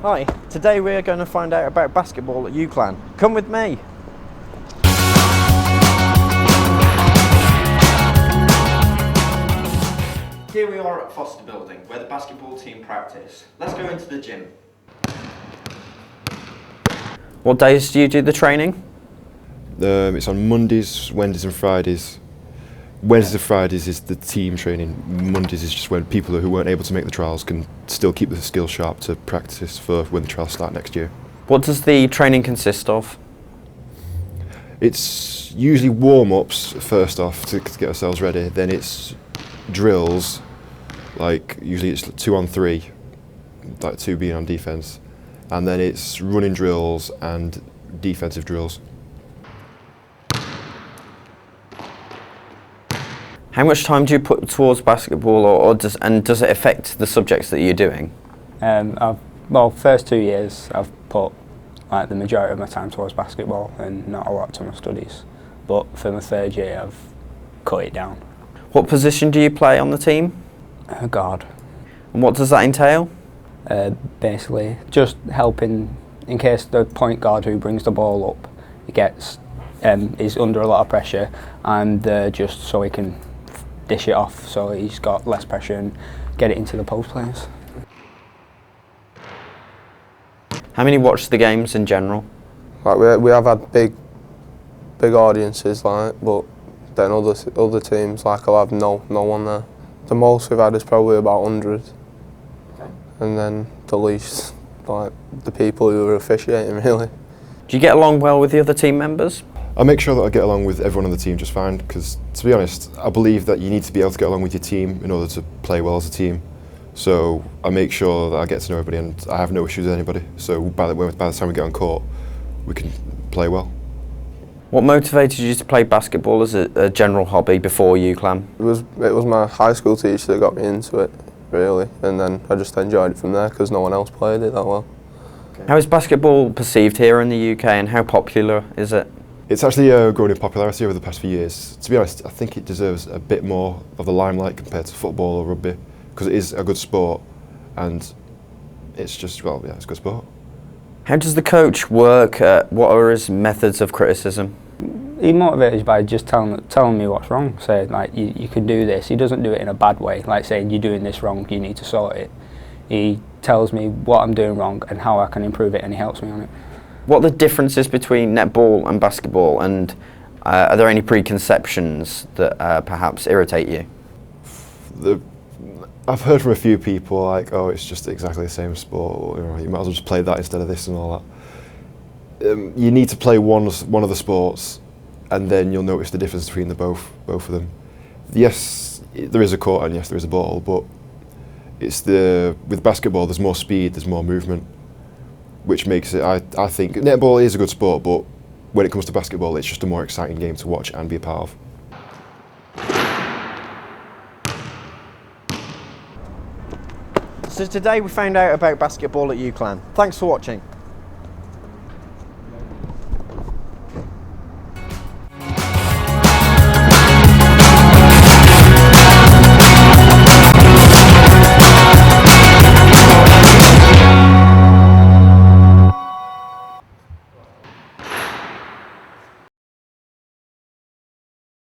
Hi, today we are going to find out about basketball at UCLan. Come with me. Here we are at Foster Building, where the basketball team practice. Let's go into the gym. What days do you do the training? It's on Mondays, Wednesdays and Fridays. Wednesdays and Fridays is the team training. Mondays is just when people who weren't able to make the trials can still keep the skills sharp to practice for when the trials start next year. What does the training consist of? It's usually warm-ups first off to get ourselves ready. Then it's drills, like usually it's 2-on-3, like 2 being on defence. And then it's running drills and defensive drills. How much time do you put towards basketball, or does it affect the subjects that you're doing? First 2 years I've put like the majority of my time towards basketball and not a lot to my studies. But for my 3rd year I've cut it down. What position do you play on the team? Guard. And what does that entail? Basically just helping in case the point guard who brings the ball up is under a lot of pressure, and just so he can dish it off so he's got less pressure and get it into the post players. How many watch the games in general? Like we have had big audiences, but then other teams I'll have no one there. The most we've had is probably about 100, and then the least the people who are officiating really. Do you get along well with the other team members? I make sure that I get along with everyone on the team just fine, because to be honest, I believe that you need to be able to get along with your team in order to play well as a team. So I make sure that I get to know everybody and I have no issues with anybody. So by the time we get on court, we can play well. What motivated you to play basketball as a general hobby before UCLan? It was my high school teacher that got me into it, really, and then I just enjoyed it from there because no one else played it that well. How is basketball perceived here in the UK, and how popular is it? It's actually grown in popularity over the past few years. To be honest, I think it deserves a bit more of the limelight compared to football or rugby, because it is a good sport and it's just, it's a good sport. How does the coach work? What are his methods of criticism? He motivates by just telling me what's wrong, saying like you can do this. He doesn't do it in a bad way, like saying you're doing this wrong, you need to sort it. He tells me what I'm doing wrong and how I can improve it, and he helps me on it. What are the differences between netball and basketball, and are there any preconceptions that perhaps irritate you? I've heard from a few people like, oh, it's just exactly the same sport, or, you might as well just play that instead of this and all that. You need to play one of the sports, and then you'll notice the difference between both of them. Yes, there is a court and yes, there is a ball, but with basketball there's more speed, there's more movement, which makes it, I think, netball is a good sport, but when it comes to basketball it's just a more exciting game to watch and be a part of. So today we found out about basketball at UCLan. Thanks for watching.